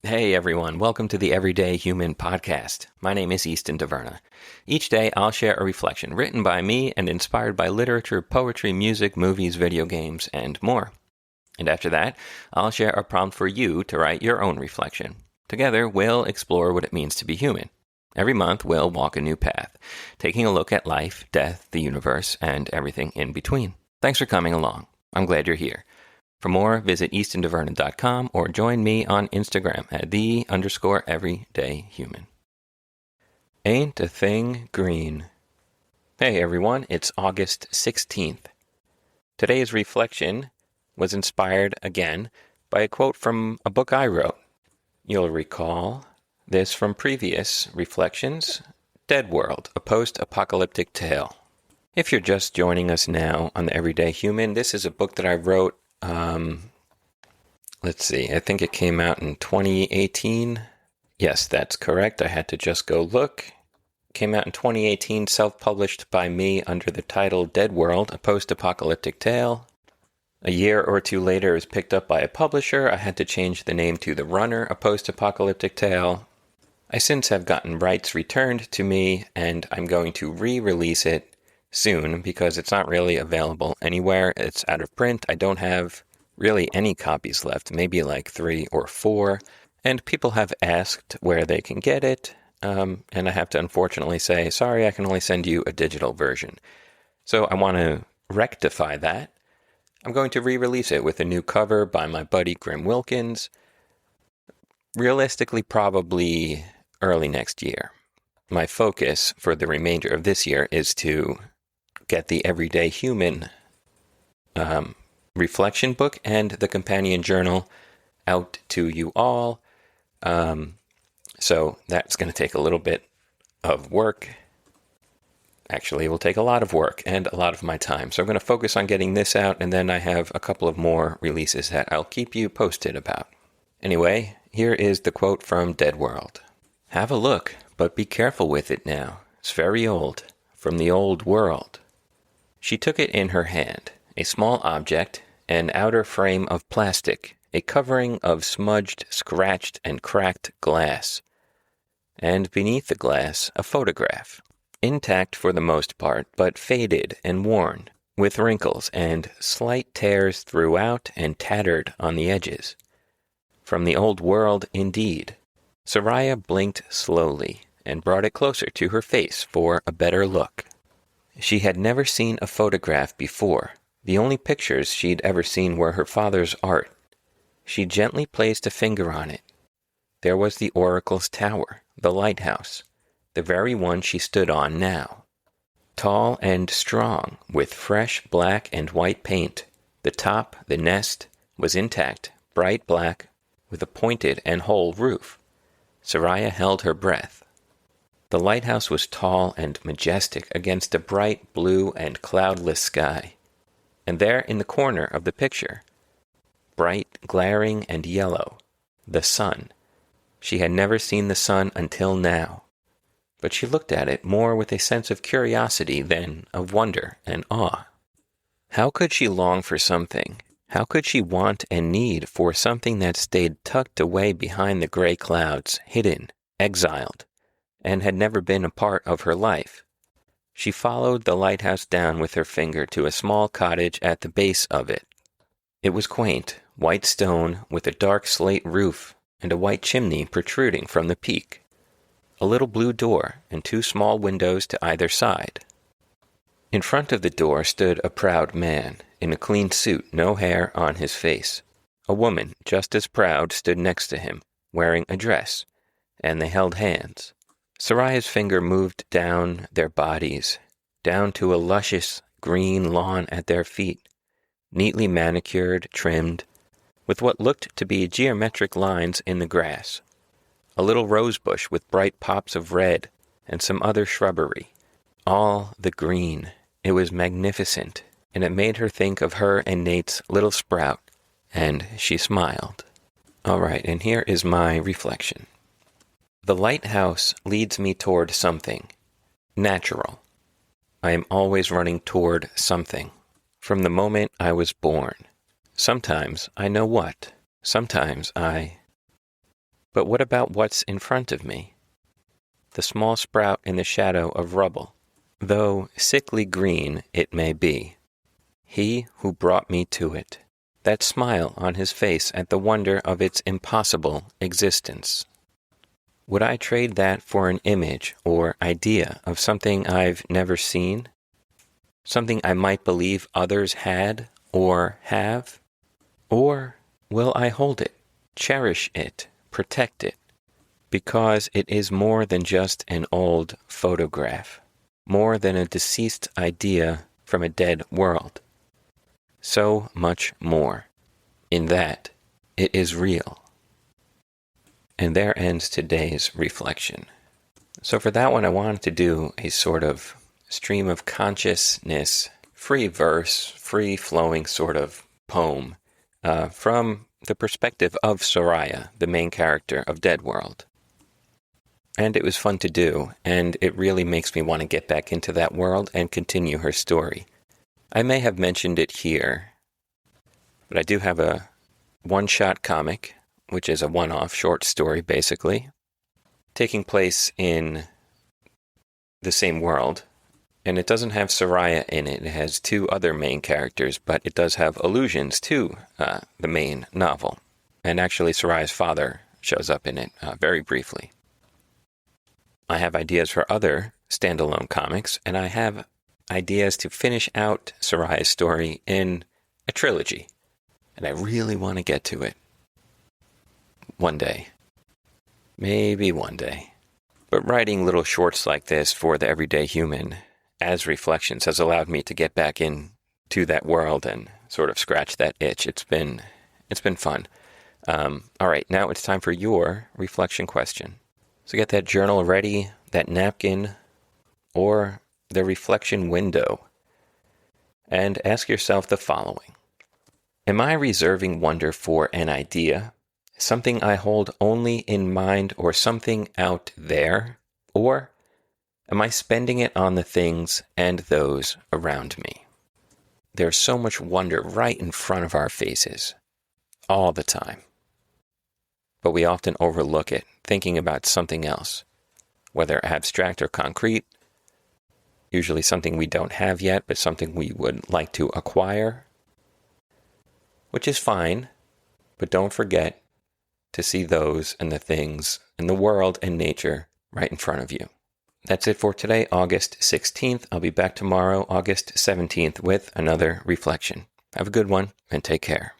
Hey everyone, welcome to the Everyday Human podcast. My name is Eastin, DeVerna. Each day I'll share a reflection written by me and inspired by literature, poetry, music, movies, video games, and more. And after that, I'll share a prompt for you to write your own reflection. Together, we'll explore what it means to be human. Every month, we'll walk a new path, taking a look at life, death, the universe, and everything in between. Thanks for coming along. I'm glad you're here. For more, visit eastindeverna.com or join me on Instagram at _everydayhuman. Ain't a thing green. Hey everyone, it's August 16th. Today's reflection was inspired again by a quote from a book I wrote. You'll recall this from previous reflections, Dead World, a Post-Apocalyptic Tale. If you're just joining us now on the Everyday Human, this is a book that I wrote I think it came out in 2018. Yes, that's correct. I had to just go look. It came out in 2018, self-published by me under the title Dead World, a Post-Apocalyptic Tale. A year or two later, it was picked up by a publisher. I had to change the name to The Runner, a Post-Apocalyptic Tale. I since have gotten rights returned to me, and I'm going to re-release it soon because it's not really available anywhere. It's out of print. I don't have really any copies left, maybe like 3 or 4, and people have asked where they can get it, and I have to unfortunately say, sorry, I can only send you a digital version. So I want to rectify that. I'm going to re-release it with a new cover by my buddy Grim Wilkins, realistically probably early next year. My focus for the remainder of this year is to get the Everyday Human reflection book and the companion journal out to you all. So that's going to take a little bit of work. Actually, it will take a lot of work and a lot of my time. So I'm going to focus on getting this out, and then I have a couple of more releases that I'll keep you posted about. Anyway, here is the quote from Dead World. Have a look, but be careful with it now. It's very old, from the old world. She took it in her hand, a small object, an outer frame of plastic, a covering of smudged, scratched, and cracked glass. And beneath the glass, a photograph, intact for the most part, but faded and worn, with wrinkles and slight tears throughout and tattered on the edges. From the old world, indeed. Soraya blinked slowly and brought it closer to her face for a better look. She had never seen a photograph before. The only pictures she'd ever seen were her father's art. She gently placed a finger on it. There was the Oracle's tower, the lighthouse, the very one she stood on now. Tall and strong, with fresh black and white paint. The top, the nest, was intact, bright black, with a pointed and whole roof. Soraya held her breath. The lighthouse was tall and majestic against a bright blue and cloudless sky. And there in the corner of the picture, bright, glaring, and yellow, the sun. She had never seen the sun until now, but she looked at it more with a sense of curiosity than of wonder and awe. How could she long for something? How could she want and need for something that stayed tucked away behind the gray clouds, hidden, exiled, and had never been a part of her life? She followed the lighthouse down with her finger to a small cottage at the base of it. It was quaint, white stone with a dark slate roof and a white chimney protruding from the peak. A little blue door and 2 small windows to either side. In front of the door stood a proud man, in a clean suit, no hair on his face. A woman, just as proud, stood next to him, wearing a dress, and they held hands. Soraya's finger moved down their bodies, down to a luscious green lawn at their feet, neatly manicured, trimmed, with what looked to be geometric lines in the grass. A little rose bush with bright pops of red, and some other shrubbery. All the green. It was magnificent, and it made her think of her and Nate's little sprout, and she smiled. All right, and here is my reflection. The lighthouse leads me toward something natural. I am always running toward something, from the moment I was born. Sometimes I know what, sometimes But what about what's in front of me? The small sprout in the shadow of rubble, though sickly green it may be. He who brought me to it, that smile on his face at the wonder of its impossible existence. Would I trade that for an image or idea of something I've never seen? Something I might believe others had or have? Or will I hold it, cherish it, protect it, because it is more than just an old photograph, more than a deceased idea from a dead world? So much more. In that, it is real. And there ends today's reflection. So for that one, I wanted to do a sort of stream of consciousness, free verse, free-flowing sort of poem from the perspective of Soraya, the main character of Dead World. And it was fun to do, and it really makes me want to get back into that world and continue her story. I may have mentioned it here, but I do have a one-shot comic, which is a one-off short story, basically, taking place in the same world. And it doesn't have Soraya in it. It has two other main characters, but it does have allusions to the main novel. And actually, Soraya's father shows up in it very briefly. I have ideas for other standalone comics, and I have ideas to finish out Soraya's story in a trilogy. And I really want to get to it. One day. Maybe one day. But writing little shorts like this for the everyday human as reflections has allowed me to get back into that world and sort of scratch that itch. It's been fun. All right, now it's time for your reflection question. So get that journal ready, that napkin, or the reflection window, and ask yourself the following. Am I reserving wonder for an idea, something I hold only in mind, or something out there? Or am I spending it on the things and those around me? There's so much wonder right in front of our faces, all the time. But we often overlook it, thinking about something else, whether abstract or concrete, usually something we don't have yet, but something we would like to acquire, which is fine, but don't forget to see those and the things in the world and nature right in front of you. That's it for today, August 16th. I'll be back tomorrow, August 17th, with another reflection. Have a good one, and take care.